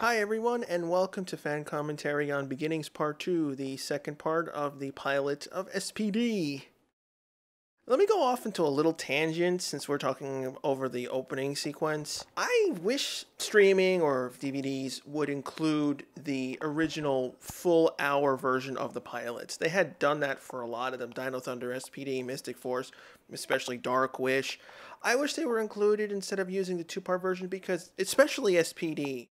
Hi everyone, and welcome to Fan Commentary on Beginnings Part 2, the second part of the pilot of SPD. Let me go off into a little tangent since we're talking over the opening sequence. I wish streaming or DVDs would include the original full hour version of the pilots. They had done that for a lot of them, Dino Thunder, SPD, Mystic Force, especially Dark Wish. I wish they were included instead of using the two-part version because, especially SPD,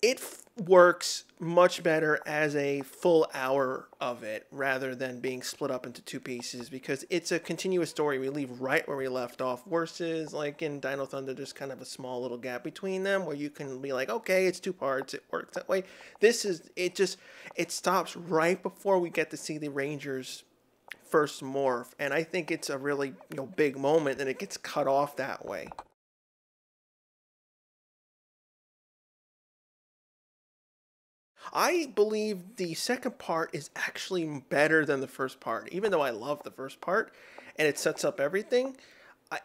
it works much better as a full hour of it rather than being split up into two pieces because it's a continuous story. We leave right where we left off versus like in Dino Thunder there's kind of a small little gap between them where you can be like, okay, it's two parts, it works that way. It stops right before we get to see the Rangers first morph, and I think it's a really big moment and it gets cut off that way. I believe the second part is actually better than the first part, even though I love the first part and it sets up everything.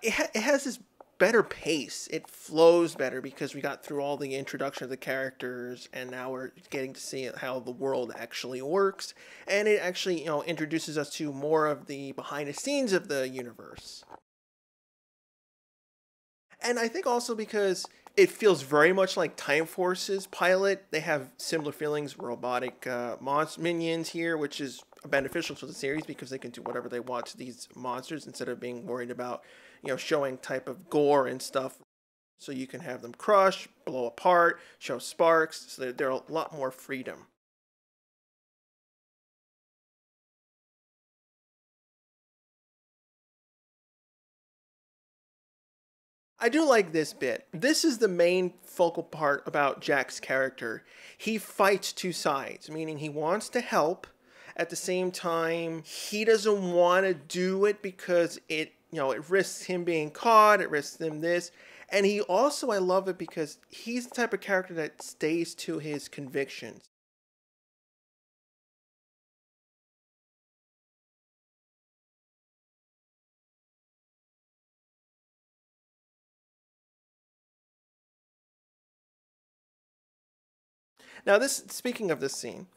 It has this better pace. It flows better because we got through all the introduction of the characters and now we're getting to see how the world actually works. And it actually, introduces us to more of the behind the scenes of the universe. And I think also because it feels very much like Time Force's pilot. They have similar feelings, robotic minions here, which is beneficial to the series because they can do whatever they want to these monsters instead of being worried about, showing type of gore and stuff. So you can have them crush, blow apart, show sparks. So they're a lot more freedom. I do like this bit. This is the main focal part about Jack's character. He fights two sides, meaning he wants to help. At the same time, he doesn't want to do it because it risks him being caught, it risks him this. And he also, I love it because he's the type of character that stays to his convictions. Now, speaking of this scene,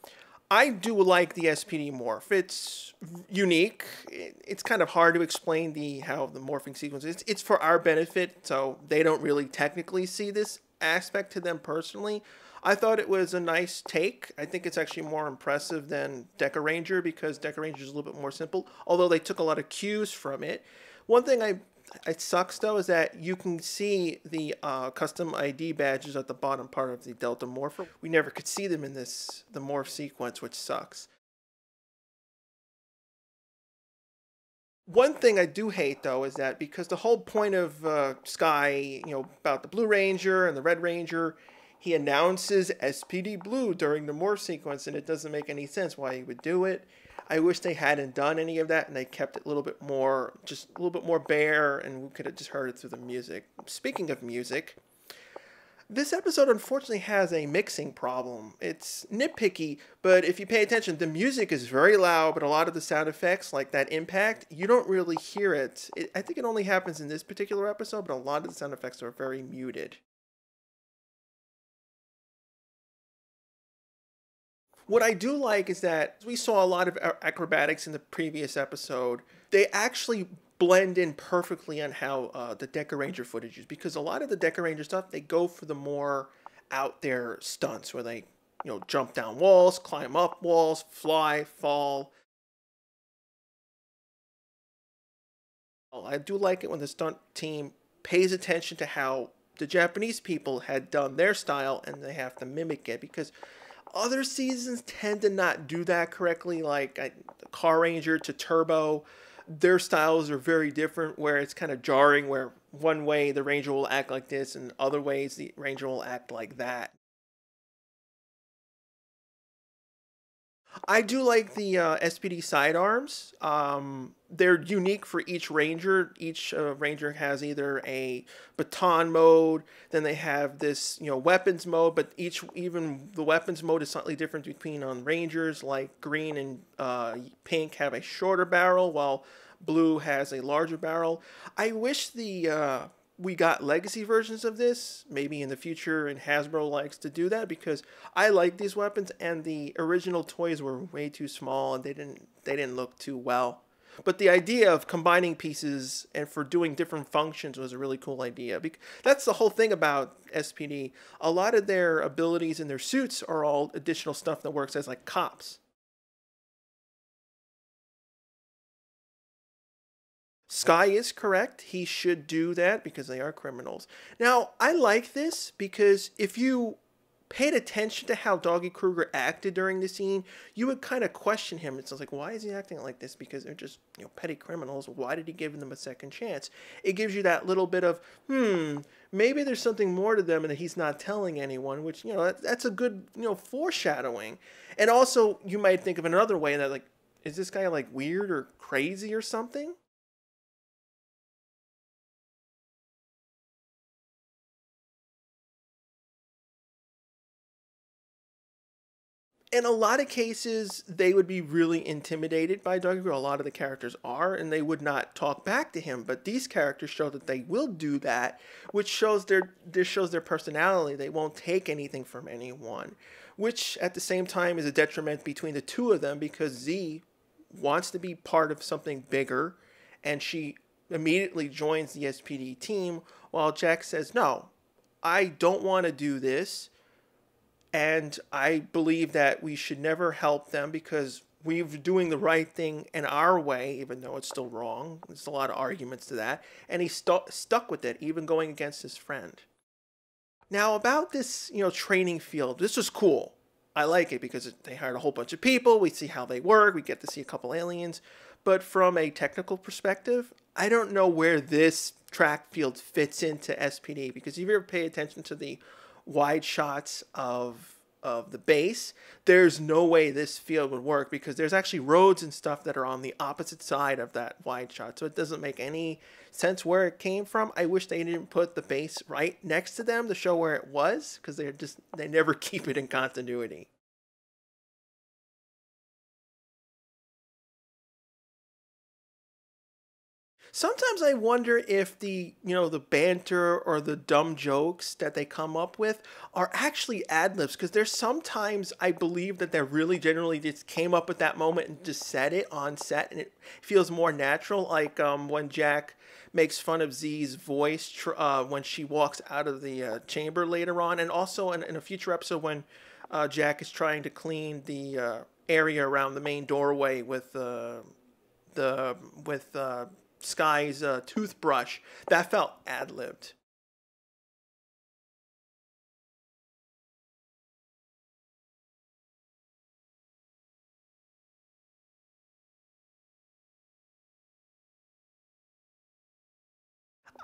I do like the SPD morph. It's unique. It's kind of hard to explain how the morphing sequence is. It's for our benefit, so they don't really technically see this aspect to them personally. I thought it was a nice take. I think it's actually more impressive than Deca Ranger because Deca Ranger is a little bit more simple, although they took a lot of cues from it. One thing it sucks though is that you can see the custom ID badges at the bottom part of the Delta Morpher. We never could see them in the morph sequence, which sucks. One thing I do hate though is that because the whole point of Sky, about the Blue Ranger and the Red Ranger, he announces SPD Blue during the morph sequence, and it doesn't make any sense why he would do it. I wish they hadn't done any of that and they kept it a little bit more, just a little bit more bare, and we could have just heard it through the music. Speaking of music, this episode unfortunately has a mixing problem. It's nitpicky, but if you pay attention, the music is very loud, but a lot of the sound effects, like that impact, you don't really hear it. I think it only happens in this particular episode, but a lot of the sound effects are very muted. What I do like is that we saw a lot of acrobatics in the previous episode. They actually blend in perfectly on how the Deca Ranger footage is, because a lot of the Deca Ranger stuff, they go for the more out there stunts where they, jump down walls, climb up walls, fly, fall. I do like it when the stunt team pays attention to how the Japanese people had done their style and they have to mimic it, because other seasons tend to not do that correctly, like Car Ranger to Turbo. Their styles are very different, where it's kind of jarring, where one way the Ranger will act like this and other ways the Ranger will act like that. I do like the SPD Sidearms. They're unique for each Ranger. Each Ranger has either a baton mode, then they have this, weapons mode, but even the weapons mode is slightly different between on Rangers, like green and pink have a shorter barrel, while blue has a larger barrel. I wish the we got legacy versions of this, maybe in the future, and Hasbro likes to do that, because I like these weapons, and the original toys were way too small and they didn't look too well. But the idea of combining pieces and for doing different functions was a really cool idea. That's the whole thing about SPD. A lot of their abilities and their suits are all additional stuff that works as like cops. Sky is correct. He should do that because they are criminals. Now, I like this because if you paid attention to how Doggy Kruger acted during the scene, you would kind of question him. It's like, why is he acting like this? Because they're just, petty criminals. Why did he give them a second chance? It gives you that little bit of, maybe there's something more to them and that he's not telling anyone, which, that's a good, foreshadowing. And also, you might think of another way that, like, is this guy, like, weird or crazy or something? In a lot of cases, they would be really intimidated by Doggy Grill. A lot of the characters are, and they would not talk back to him. But these characters show that they will do that, which shows their personality. They won't take anything from anyone, which at the same time is a detriment between the two of them, because Z wants to be part of something bigger, and she immediately joins the SPD team, while Jack says, "No, I don't want to do this. And I believe that we should never help them because we're doing the right thing in our way, even though it's still wrong." There's a lot of arguments to that. And he stuck with it, even going against his friend. Now, about this, training field, this was cool. I like it because they hired a whole bunch of people. We see how they work. We get to see a couple aliens. But from a technical perspective, I don't know where this track field fits into SPD, because if you ever pay attention to the wide shots of the base, there's no way this field would work, because there's actually roads and stuff that are on the opposite side of that wide shot, so it doesn't make any sense where it came from. I wish they didn't put the base right next to them to show where it was, because they never keep it in continuity. Sometimes I wonder if the banter or the dumb jokes that they come up with are actually ad libs, because there's sometimes I believe that they really generally just came up at that moment and just said it on set, and it feels more natural. Like when Jack makes fun of Z's voice when she walks out of the chamber later on, and also in a future episode when Jack is trying to clean the area around the main doorway with Sky's toothbrush. That felt ad-libbed.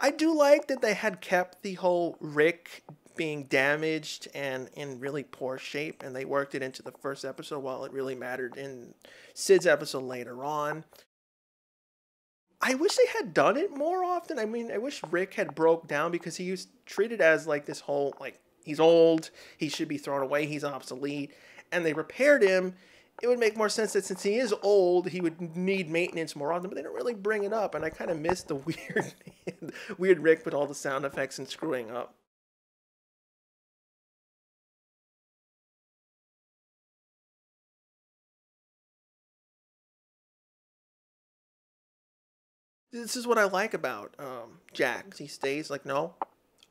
I do like that they had kept the whole Rick being damaged and in really poor shape, and they worked it into the first episode while it really mattered in Sid's episode later on. I wish they had done it more often. I mean, I wish Rick had broke down, because he was treated as like this whole, like, he's old, he should be thrown away, he's obsolete, and they repaired him. It would make more sense that since he is old, he would need maintenance more often, but they don't really bring it up, and I kind of miss the weird Rick with all the sound effects and screwing up. This is what I like about Jack. He stays like, no,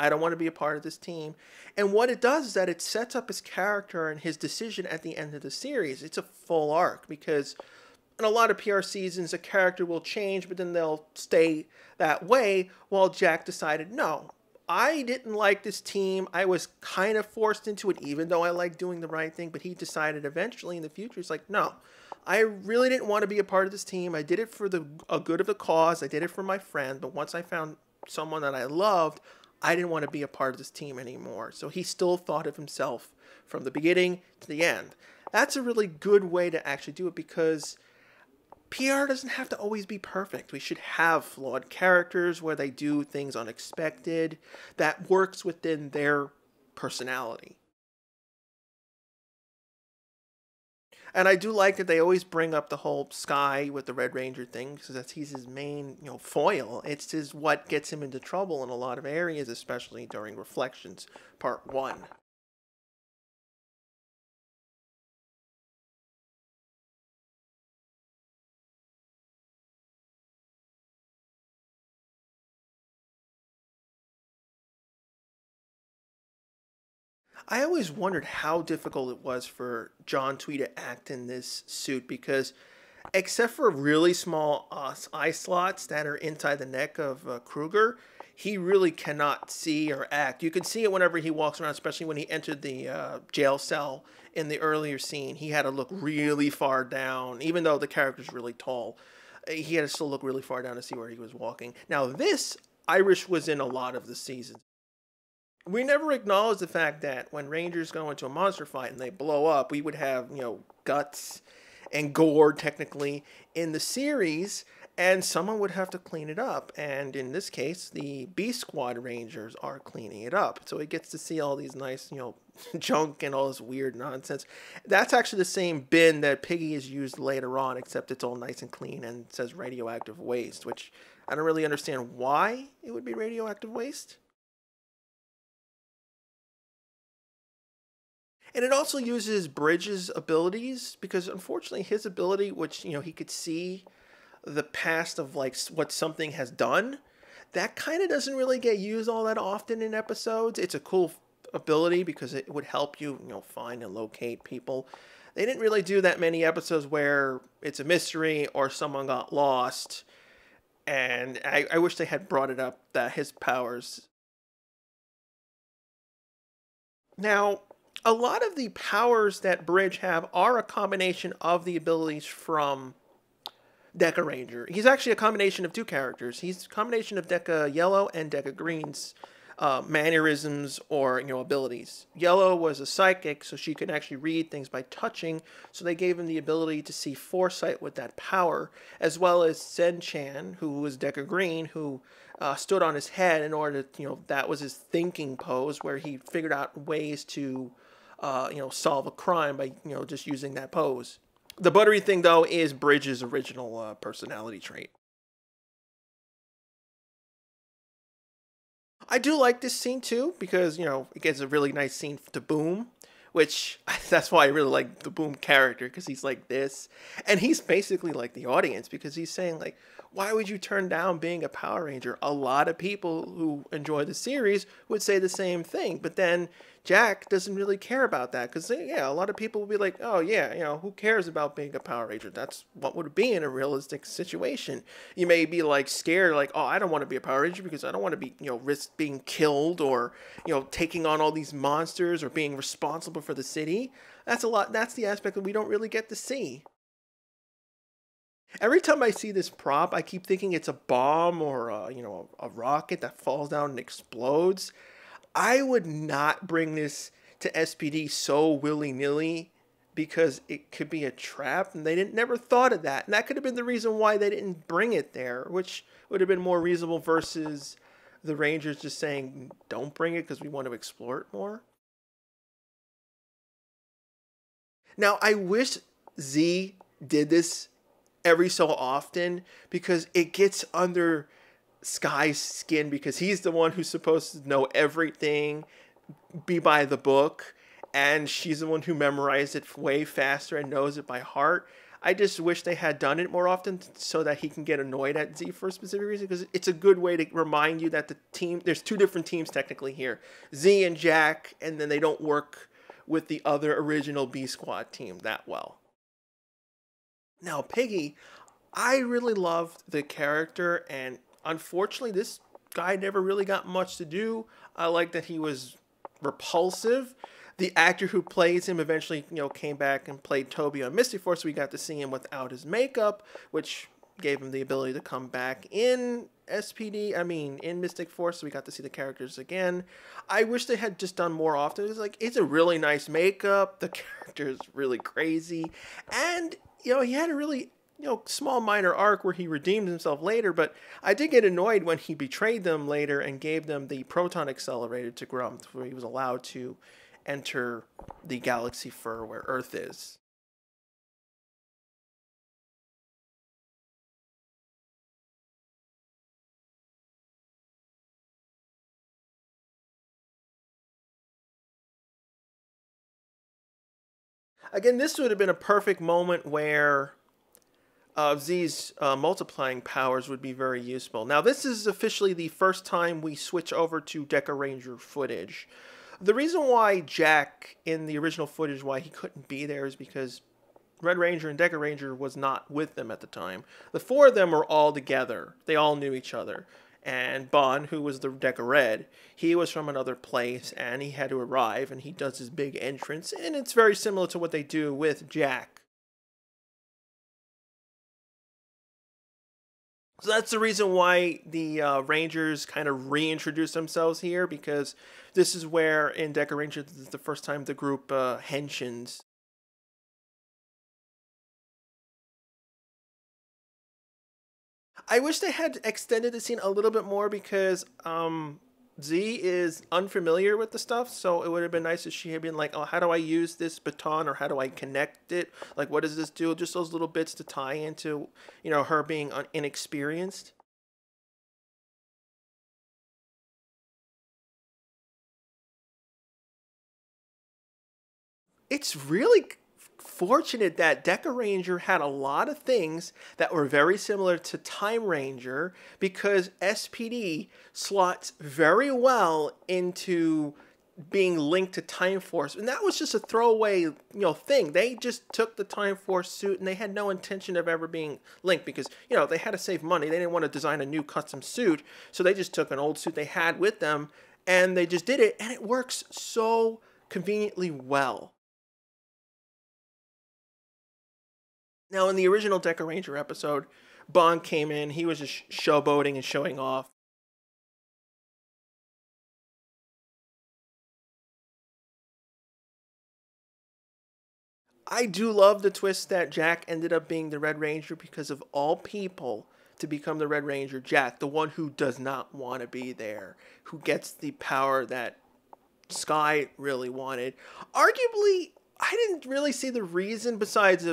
I don't want to be a part of this team. And what it does is that it sets up his character and his decision at the end of the series. It's a full arc, because in a lot of PR seasons, a character will change, but then they'll stay that way, while Jack decided, no, I didn't like this team. I was kind of forced into it, even though I like doing the right thing. But he decided eventually in the future, he's like, no, I really didn't want to be a part of this team. I did it for a good of the cause. I did it for my friend. But once I found someone that I loved, I didn't want to be a part of this team anymore. So he still thought of himself from the beginning to the end. That's a really good way to actually do it, because PR doesn't have to always be perfect. We should have flawed characters where they do things unexpected that works within their personality. And I do like that they always bring up the whole Sky with the Red Ranger thing, because he's his main, foil. It's his what gets him into trouble in a lot of areas, especially during Reflections Part 1. I always wondered how difficult it was for John Tweed to act in this suit because, except for really small eye slots that are inside the neck of Kruger, he really cannot see or act. You can see it whenever he walks around, especially when he entered the jail cell in the earlier scene. He had to look really far down, even though the character's really tall. He had to still look really far down to see where he was walking. Now, this Irish was in a lot of the seasons. We never acknowledged the fact that when Rangers go into a monster fight and they blow up, we would have, guts and gore technically in the series, and someone would have to clean it up. And in this case, the B Squad Rangers are cleaning it up. So it gets to see all these nice, junk and all this weird nonsense. That's actually the same bin that Piggy is used later on, except it's all nice and clean and says radioactive waste, which I don't really understand why it would be radioactive waste. And it also uses Bridges' abilities because unfortunately his ability, which, he could see the past of like what something has done, that kind of doesn't really get used all that often in episodes. It's a cool ability because it would help you, find and locate people. They didn't really do that many episodes where it's a mystery or someone got lost. And I wish they had brought it up, that his powers. Now, a lot of the powers that Bridge have are a combination of the abilities from Deca Ranger. He's actually a combination of two characters. He's a combination of Deca Yellow and Deca Green's mannerisms or abilities. Yellow was a psychic, so she could actually read things by touching, so they gave him the ability to see foresight with that power, as well as Sen-chan, who was Deca Green, who stood on his head in order to, that was his thinking pose, where he figured out ways to solve a crime by, just using that pose. The buttery thing, though, is Bridges' original personality trait. I do like this scene, too, because, it gets a really nice scene to Boom, which, that's why I really like the Boom character, because he's like this. And he's basically like the audience, because he's saying, like, why would you turn down being a Power Ranger? A lot of people who enjoy the series would say the same thing. But then Jack doesn't really care about that because, yeah, a lot of people will be like, oh, yeah, who cares about being a Power Ranger? That's what would be in a realistic situation. You may be like scared, like, oh, I don't want to be a Power Ranger because I don't want to be, risk being killed or, taking on all these monsters or being responsible for the city. That's a lot. That's the aspect that we don't really get to see. Every time I see this prop, I keep thinking it's a bomb or a rocket that falls down and explodes. I would not bring this to SPD so willy-nilly because it could be a trap, and they didn't never thought of that. And that could have been the reason why they didn't bring it there, which would have been more reasonable versus the Rangers just saying, don't bring it because we want to explore it more. Now, I wish Z did this every so often because it gets under Sky's skin because he's the one who's supposed to know everything, be by the book, and she's the one who memorized it way faster and knows it by heart. I just wish they had done it more often so that he can get annoyed at Z for a specific reason, because it's a good way to remind you that the team, there's two different teams technically here, Z and Jack, and then they don't work with the other original B Squad team that well. Now, Piggy, I really loved the character, and unfortunately, this guy never really got much to do. I like that he was repulsive. The actor who plays him eventually, came back and played Toby on Mystic Force, so we got to see him without his makeup, which gave him the ability to come back in in Mystic Force, so we got to see the characters again. I wish they had just done more often. It's a really nice makeup. The character is really crazy. And, he had a really small minor arc where he redeemed himself later, but I did get annoyed when he betrayed them later and gave them the proton accelerator to Grump, where he was allowed to enter the galaxy fur where Earth is. Again, this would have been a perfect moment where Z's multiplying powers would be very useful. Now, this is officially the first time we switch over to Deca Ranger footage. The reason why Jack, in the original footage, why he couldn't be there is because Red Ranger and Deca Ranger was not with them at the time. The four of them were all together. They all knew each other. And Bon, who was the Deca Red, he was from another place, and he had to arrive, and he does his big entrance, and it's very similar to what they do with Jack. So that's the reason why the Rangers kind of reintroduce themselves here, because this is where in Deca Ranger, this is the first time the group henshins. I wish they had extended the scene a little bit more because Z is unfamiliar with the stuff, so it would have been nice if she had been like, oh, how do I use this baton, or how do I connect it? Like, what does this do? Just those little bits to tie into, her being inexperienced. It's really fortunate that Deca Ranger had a lot of things that were very similar to Time Ranger, because SPD slots very well into being linked to Time Force, and that was just a throwaway thing. They just took the Time Force suit and they had no intention of ever being linked, because they had to save money. They didn't want to design a new custom suit, so they just took an old suit they had with them and they just did it, and it works so conveniently well. Now, in the original Deca Ranger episode, Bond came in, he was just showboating and showing off. I do love the twist that Jack ended up being the Red Ranger, because of all people to become the Red Ranger, Jack, the one who does not want to be there, who gets the power that Sky really wanted. Arguably, I didn't really see the reason besides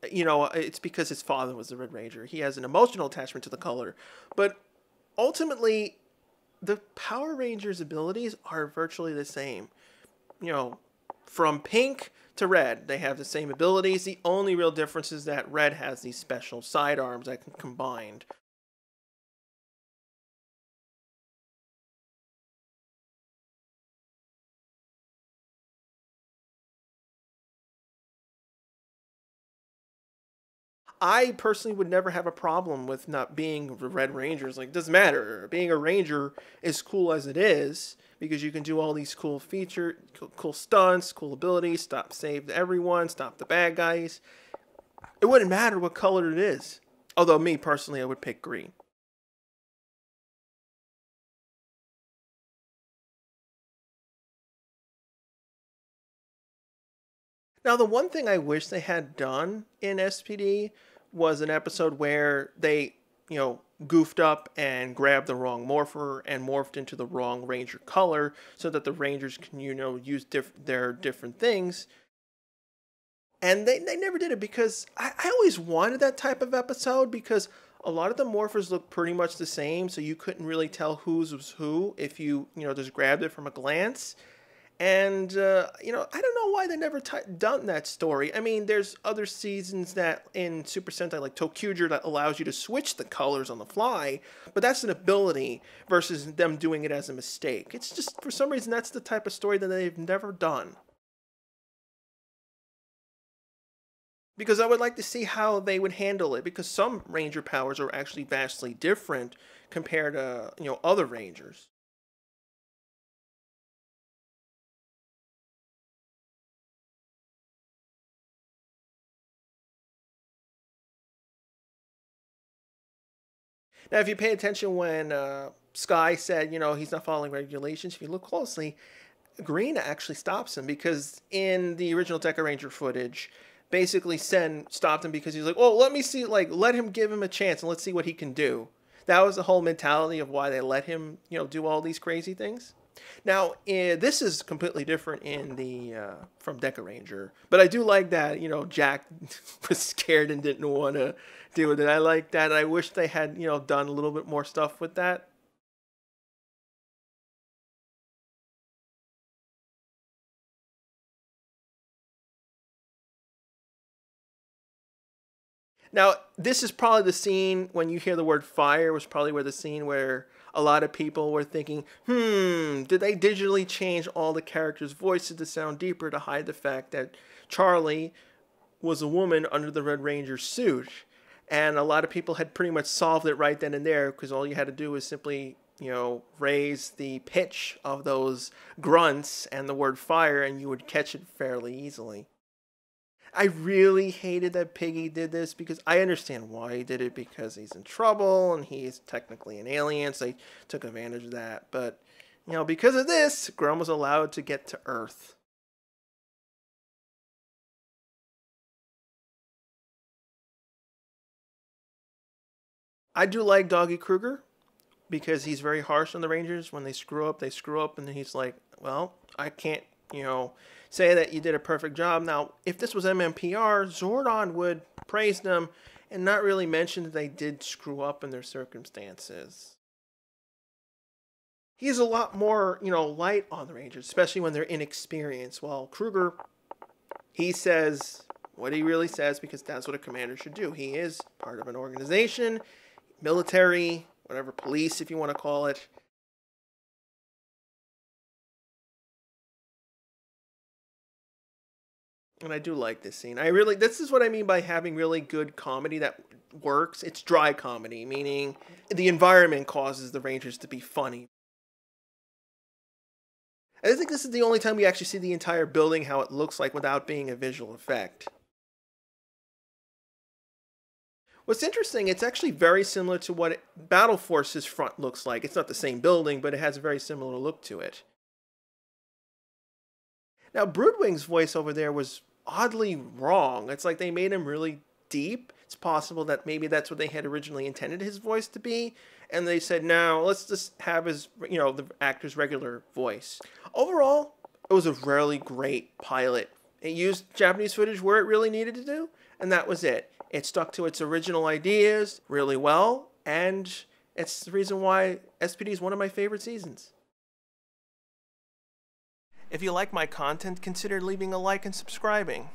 it's because his father was the Red Ranger. He has an emotional attachment to the color. But ultimately, the Power Rangers' abilities are virtually the same. From pink to red, they have the same abilities. The only real difference is that red has these special sidearms that can combine. I personally would never have a problem with not being Red Rangers. Like, it doesn't matter. Being a Ranger is cool as it is, because you can do all these cool cool stunts, cool abilities, save everyone, stop the bad guys. It wouldn't matter what color it is. Although, me personally, I would pick green. Now, the one thing I wish they had done in SPD was an episode where they, goofed up and grabbed the wrong morpher and morphed into the wrong Ranger color, so that the Rangers can, use their different things. And they never did it, because I always wanted that type of episode, because a lot of the morphers look pretty much the same, so you couldn't really tell whose was who if you, just grabbed it from a glance. And, I don't know why they never done that story. I mean, there's other seasons that in Super Sentai, like Tokuger, that allows you to switch the colors on the fly, but that's an ability versus them doing it as a mistake. It's just, for some reason, that's the type of story that they've never done. Because I would like to see how they would handle it, because some Ranger powers are actually vastly different compared to, other Rangers. Now, if you pay attention when Sky said, he's not following regulations, if you look closely, Green actually stops him, because in the original Deca Ranger footage, basically Sen stopped him because he's like, well, let me see, let him give him a chance and let's see what he can do. That was the whole mentality of why they let him, do all these crazy things. Now, this is completely different in the from Deca Ranger, but I do like that Jack was scared and didn't want to deal with it. I like that. I wish they had done a little bit more stuff with that. Now, this is probably the scene, when you hear the word fire, was probably where the scene where a lot of people were thinking, did they digitally change all the characters' voices to sound deeper to hide the fact that Charlie was a woman under the Red Ranger suit? And a lot of people had pretty much solved it right then and there, because all you had to do was simply, raise the pitch of those grunts and the word fire, and you would catch it fairly easily. I really hated that Piggy did this, because I understand why he did it, because he's in trouble and he's technically an alien, so he took advantage of that. But, because of this, Grum was allowed to get to Earth. I do like Doggy Kruger, because he's very harsh on the Rangers. When they screw up, and then he's like, well, I can't, say that you did a perfect job. Now, if this was MMPR, Zordon would praise them and not really mention that they did screw up in their circumstances. He's a lot more, light on the Rangers, especially when they're inexperienced. While Kruger, he says what he really says, because that's what a commander should do. He is part of an organization, military, whatever, police, if you want to call it. And I do like this scene. This is what I mean by having really good comedy that works. It's dry comedy, meaning the environment causes the Rangers to be funny. I think this is the only time we actually see the entire building, how it looks like, without being a visual effect. What's interesting, it's actually very similar to what Battle Force's front looks like. It's not the same building, but it has a very similar look to it. Now, Broodwing's voice over there was oddly wrong. It's like they made him really deep. It's possible that maybe that's what they had originally intended his voice to be, and they said, no, let's just have his, the actor's regular voice. Overall, it was a really great pilot. It used Japanese footage where it really needed to do, and that was it. It stuck to its original ideas really well, and it's the reason why SPD is one of my favorite seasons. If you like my content, consider leaving a like and subscribing.